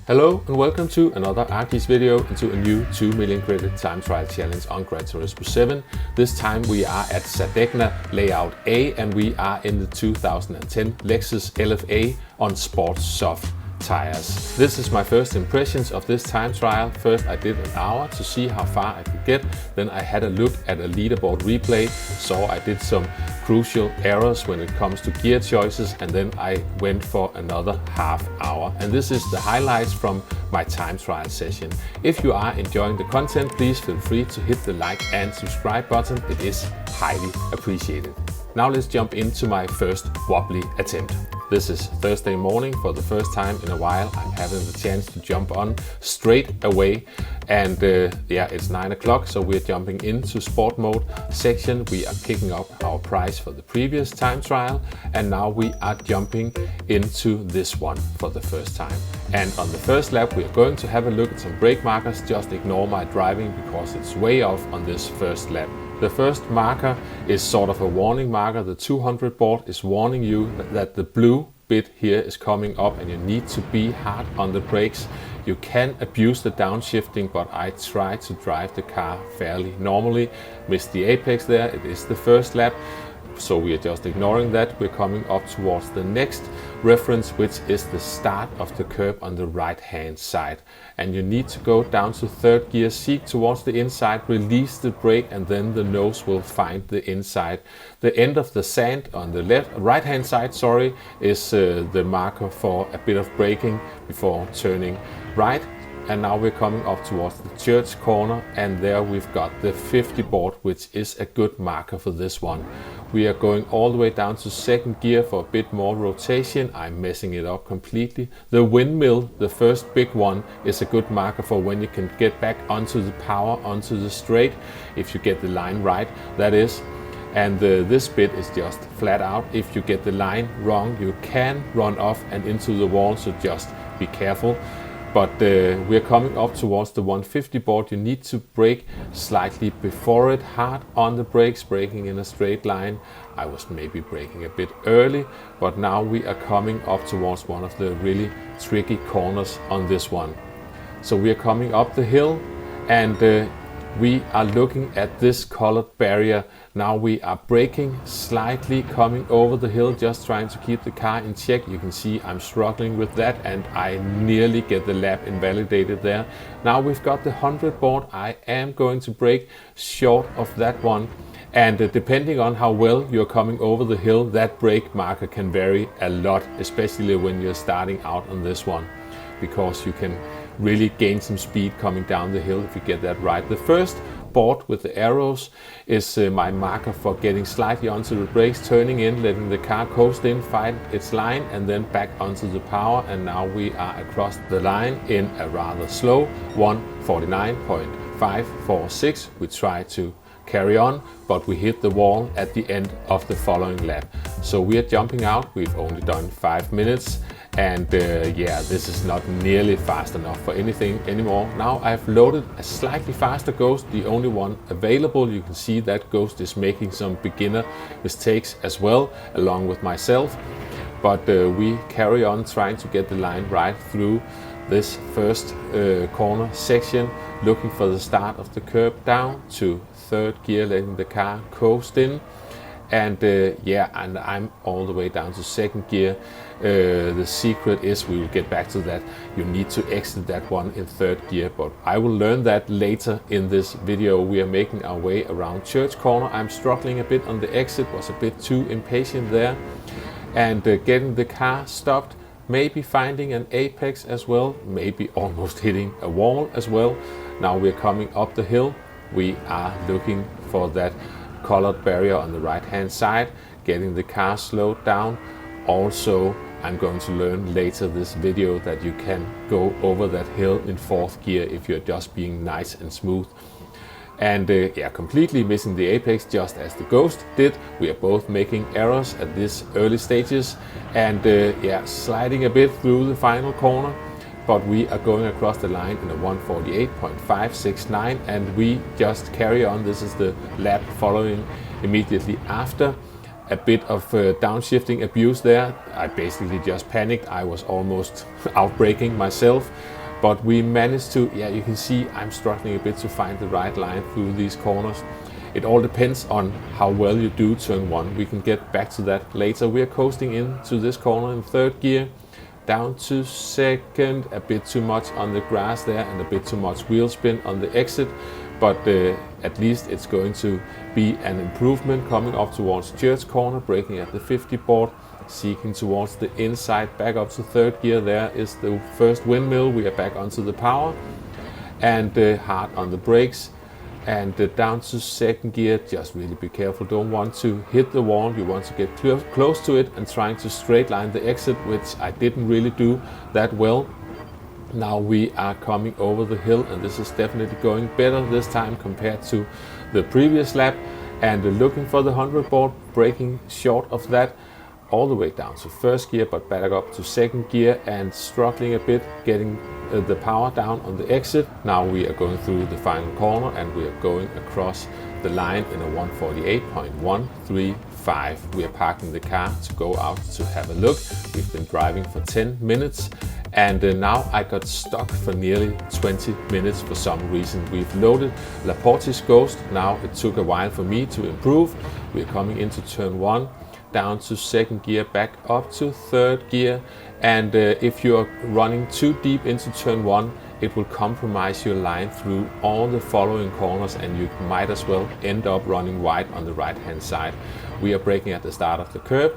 Hello and welcome to another Arkis video into a new 2 million credit time trial challenge on Gran Turismo 7. This time we are at Sardegna layout A and we are in the 2010 Lexus LFA on Sport Soft tires. This is my first impressions of this time trial. First I did an hour to see how far I could get, then I had a look at a leaderboard replay, saw I did some crucial errors when it comes to gear choices, and then I went for another half hour. And this is the highlights from my time trial session. If you are enjoying the content, please feel free to hit the like and subscribe button. It is highly appreciated. Now let's jump into my first wobbly attempt. This is Thursday morning. For the first time in a while I'm having the chance to jump on straight away, and yeah, it's 9 o'clock, so we're jumping into sport mode section. We are picking up our prize for the previous time trial, and now we are jumping into this one for the first time. And on the first lap we are going to have a look at some brake markers. Just ignore my driving because it's way off on this first lap. The first marker is sort of a warning marker. The 200 board is warning you that the blue bit here is coming up and you need to be hard on the brakes. You can abuse the downshifting, but I try to drive the car fairly normally. Missed the apex there. It is the first lap, so we are just ignoring that. We're coming up towards the next reference, which is the start of the curb on the right hand side, and you need to go down to third gear, seek towards the inside, release the brake, and then the nose will find the inside. The end of the sand on the right hand side, sorry, is the marker for a bit of braking before turning right. And now we're coming up towards the church corner, and there we've got the 50 board, which is a good marker for this one. We are going all the way down to second gear for a bit more rotation. I'm messing it up completely. The windmill, the first big one, is a good marker for when you can get back onto the power, onto the straight, if you get the line right, that is. And this bit is just flat out. If you get the line wrong, you can run off and into the wall, so just be careful. But we're coming up towards the 150 board. You need to brake slightly before it, hard on the brakes, braking in a straight line. I was maybe braking a bit early, but now we are coming up towards one of the really tricky corners on this one. So we are coming up the hill, and we are looking at this colored barrier. Now we are braking slightly, coming over the hill, just trying to keep the car in check. You can see I'm struggling with that, and I nearly get the lap invalidated there. Now we've got the 100 board. I am going to brake short of that one, and depending on how well you're coming over the hill, that brake marker can vary a lot, especially when you're starting out on this one, because you can really gain some speed coming down the hill if you get that right. The first board with the arrows is my marker for getting slightly onto the brakes, turning in, letting the car coast in, find its line, and then back onto the power. And now we are across the line in a rather slow 1:49.546. We try to carry on, but we hit the wall at the end of the following lap. So we are jumping out. We've only done 5 minutes. And yeah, this is not nearly fast enough for anything anymore. Now I've loaded a slightly faster Ghost, the only one available. You can see that Ghost is making some beginner mistakes as well, along with myself. But we carry on trying to get the line right through this first corner section, looking for the start of the curb, down to third gear, letting the car coast in. And yeah, and I'm all the way down to second gear. The secret is, we will get back to that, you need to exit that one in third gear, but I will learn that later in this video. We are making our way around church corner. I'm struggling a bit on the exit, was a bit too impatient there, and getting the car stopped, maybe finding an apex as well, maybe almost hitting a wall as well. Now we're coming up the hill. We are looking for that colored barrier on the right hand side, getting the car slowed down. Also, I'm going to learn later this video that you can go over that hill in fourth gear if you're just being nice and smooth. And yeah, completely missing the apex, just as the Ghost did. We are both making errors at this early stages, and yeah, sliding a bit through the final corner. But we are going across the line in a 1:48.569, and we just carry on. This is the lap following immediately after. A bit of downshifting abuse there. I basically just panicked. I was almost outbraking myself. but we managed to, yeah, you can see I'm struggling a bit to find the right line through these corners. It all depends on how well you do turn 1. We can get back to that later. We are coasting into this corner in 3rd gear, down to 2nd, a bit too much on the grass there and a bit too much wheel spin on the exit, but at least it's going to be an improvement. Coming up towards church corner, braking at the 50 board, seeking towards the inside, back up to 3rd gear. There is the first windmill. We are back onto the power and hard on the brakes, and down to 2nd gear. Just really be careful, don't want to hit the wall. You want to get close to it and trying to straight line the exit, which I didn't really do that well. Now we are coming over the hill, and this is definitely going better this time compared to the previous lap, and looking for the 100 board, braking short of that, all the way down to 1st gear, but back up to 2nd gear and struggling a bit getting the power down on the exit. Now we are going through the final corner, and we are going across the line in a 148.135. We are parking the car to go out to have a look. We've been driving for 10 minutes, and now I got stuck for nearly 20 minutes for some reason. We've loaded Laporte's Ghost. Now it took a while for me to improve. We're coming into turn 1, down to 2nd gear, back up to 3rd gear, and if you're running too deep into turn 1, it will compromise your line through all the following corners, and you might as well end up running wide on the right hand side. We are braking at the start of the curve,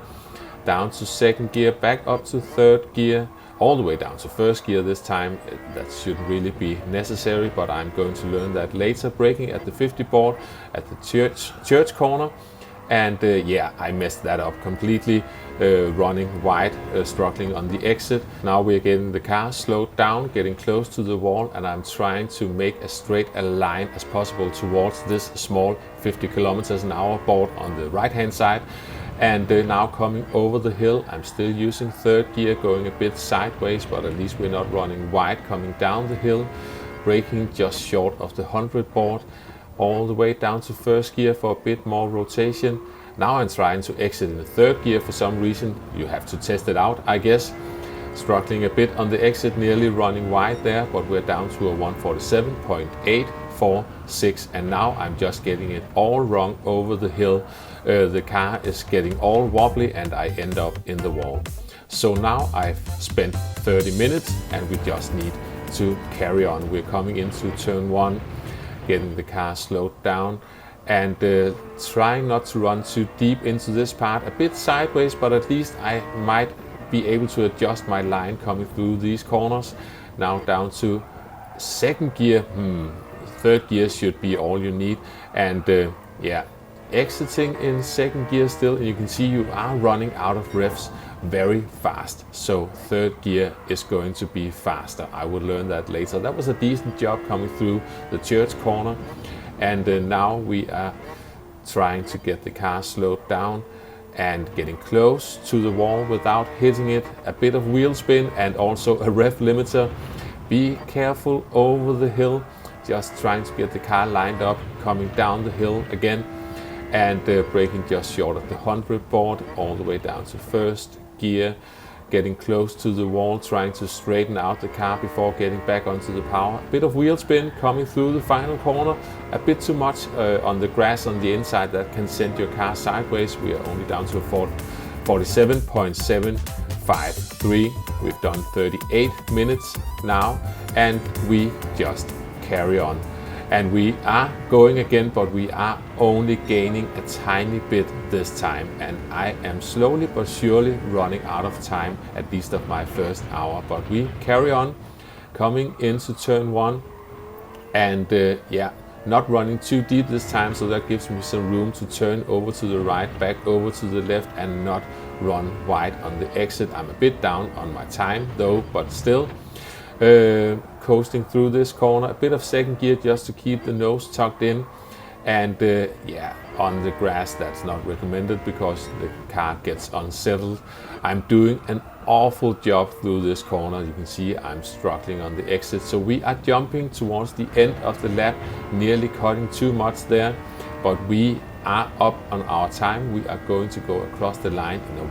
down to 2nd gear, back up to 3rd gear, all the way down to 1st gear this time. That shouldn't really be necessary, but I'm going to learn that later. Braking at the 50 board at the church corner, and yeah, I messed that up completely, running wide, struggling on the exit. Now we're getting the car slowed down, getting close to the wall, and I'm trying to make as straight a line as possible towards this small 50 kilometers an hour board on the right hand side. And now coming over the hill, I'm still using 3rd gear, going a bit sideways, but at least we're not running wide coming down the hill. Braking just short of the 100 board, all the way down to 1st gear for a bit more rotation. Now I'm trying to exit in the 3rd gear for some reason. You have to test it out, I guess. Struggling a bit on the exit, nearly running wide there, but we're down to a 147.846, and now I'm just getting it all wrong over the hill. The car is getting all wobbly, and I end up in the wall. So now I've spent 30 minutes, and we just need to carry on. We're coming into turn 1, getting the car slowed down, and trying not to run too deep into this part, a bit sideways, but at least I might be able to adjust my line coming through these corners. Now down to 2nd gear, 3rd gear should be all you need, and yeah, exiting in 2nd gear still, and you can see you are running out of revs very fast, so 3rd gear is going to be faster. I will learn that later. That was a decent job coming through the church corner, and now we are trying to get the car slowed down and getting close to the wall without hitting it. A bit of wheel spin and also a rev limiter. Be careful over the hill, just trying to get the car lined up coming down the hill again, and braking just short of the 100 board, all the way down to 1st gear, getting close to the wall, trying to straighten out the car before getting back onto the power. A bit of wheel spin coming through the final corner, a bit too much on the grass on the inside. That can send your car sideways. We are only down to a 47.753. We've done 38 minutes now, and we just carry on. And we are going again, but we are only gaining a tiny bit this time. And I am slowly but surely running out of time, at least of my first hour. But we carry on, coming into turn 1. And yeah, not running too deep this time, so that gives me some room to turn over to the right, back over to the left, and not run wide on the exit. I'm a bit down on my time though, but still. Coasting through this corner, a bit of 2nd gear just to keep the nose tucked in, and yeah, on the grass that's not recommended because the car gets unsettled. I'm doing an awful job through this corner. You can see I'm struggling on the exit, so we are jumping towards the end of the lap, nearly cutting too much there, but we are up on our time. We are going to go across the line in a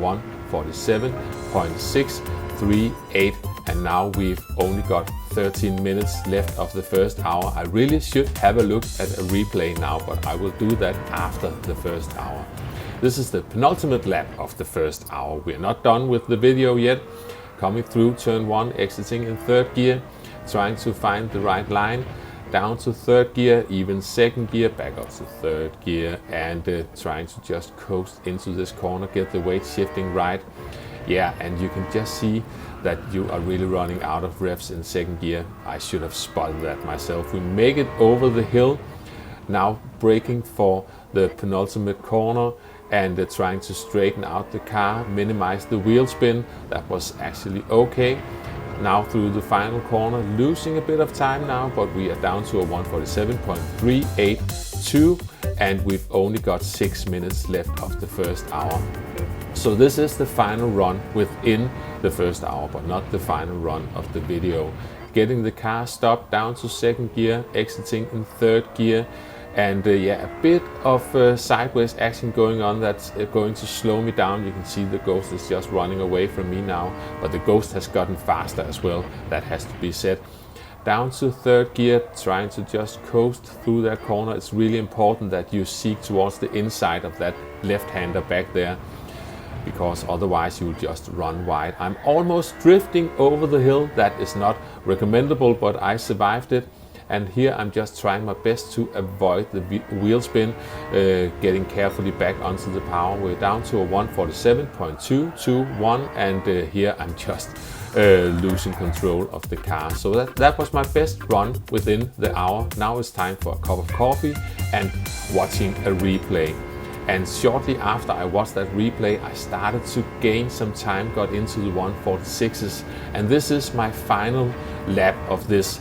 147.6 1:42.38, and now we've only got 13 minutes left of the first hour. I really should have a look at a replay now, but I will do that after the first hour. This is the penultimate lap of the first hour. We are not done with the video yet. Coming through turn 1, exiting in 3rd gear, trying to find the right line, down to 3rd gear, even 2nd gear, back up to 3rd gear, and trying to just coast into this corner, get the weight shifting right. Yeah, and you can just see that you are really running out of revs in 2nd gear. I should have spotted that myself. We make it over the hill, now braking for the penultimate corner, and trying to straighten out the car, minimize the wheel spin. That was actually okay. Now through the final corner, losing a bit of time now, but we are down to a 1:47.382, and we've only got 6 minutes left of the first hour. So this is the final run within the first hour, but not the final run of the video. Getting the car stopped down to 2nd gear, exiting in 3rd gear, and yeah, a bit of sideways action going on that's going to slow me down. You can see the Ghost is just running away from me now, but the Ghost has gotten faster as well, that has to be said. Down to 3rd gear, trying to just coast through that corner. It's really important that you seek towards the inside of that left-hander back there, because otherwise you'll just run wide. I'm almost drifting over the hill. That is not recommendable, but I survived it. And here I'm just trying my best to avoid the wheel spin, getting carefully back onto the power. We're down to a 1:47.221, and here I'm just losing control of the car. So that was my best run within the hour. Now it's time for a cup of coffee and watching a replay. And shortly after I watched that replay, I started to gain some time, got into the 1:46s, and this is my final lap of this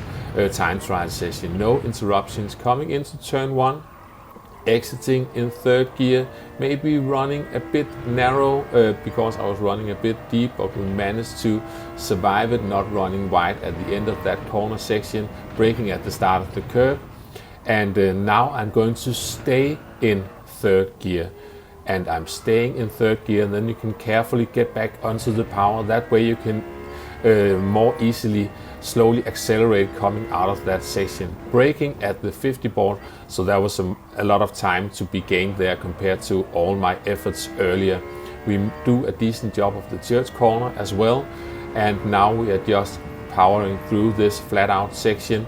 time trial session. No interruptions. Coming into turn 1, exiting in 3rd gear, maybe running a bit narrow because I was running a bit deep, but we managed to survive it, not running wide at the end of that corner section, braking at the start of the curve. And now I'm going to stay in 3rd gear, and I'm staying in 3rd gear, and then you can carefully get back onto the power. That way you can more easily slowly accelerate coming out of that section. Braking at the 50 board, so there was a lot of time to be gained there compared to all my efforts earlier. We do a decent job of the church corner as well, and now we are just powering through this flat out section.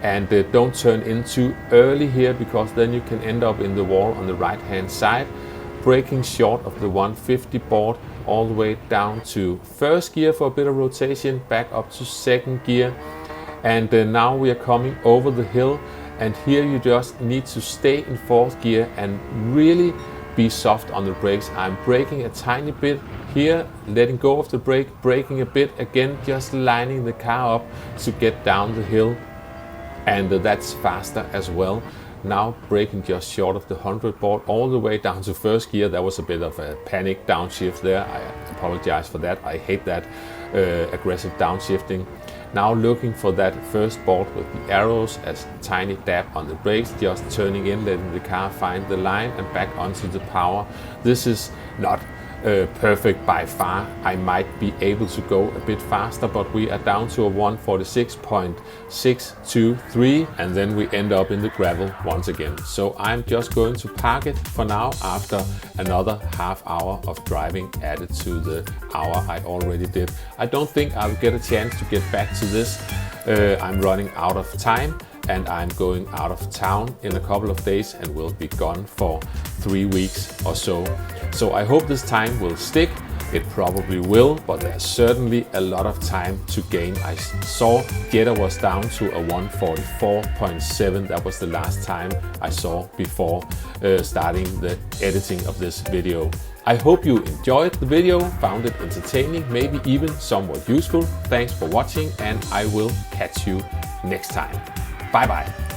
And don't turn in too early here, because then you can end up in the wall on the right hand side. Braking short of the 150 board, all the way down to 1st gear for a bit of rotation, back up to 2nd gear. And now we are coming over the hill, and here you just need to stay in 4th gear and really be soft on the brakes. I'm braking a tiny bit here, letting go of the brake, braking a bit again, just lining the car up to get down the hill. And that's faster as well. Now braking just short of the 100 board, all the way down to 1st gear. There was a bit of a panic downshift there. I apologize for that. I hate that aggressive downshifting. Now looking for that first board with the arrows, as tiny dab on the brakes, just turning in, letting the car find the line and back onto the power. This is not perfect by far. I might be able to go a bit faster, but we are down to a 1:46.623, and then we end up in the gravel once again. So I'm just going to park it for now after another half hour of driving added to the hour I already did. I don't think I'll get a chance to get back to this. I'm running out of time, and I'm going out of town in a couple of days and will be gone for 3 weeks or so. So I hope this time will stick. It probably will, but there's certainly a lot of time to gain. I saw Jetta was down to a 1:44.7. That was the last time I saw before starting the editing of this video. I hope you enjoyed the video, found it entertaining, maybe even somewhat useful. Thanks for watching, and I will catch you next time. Bye bye.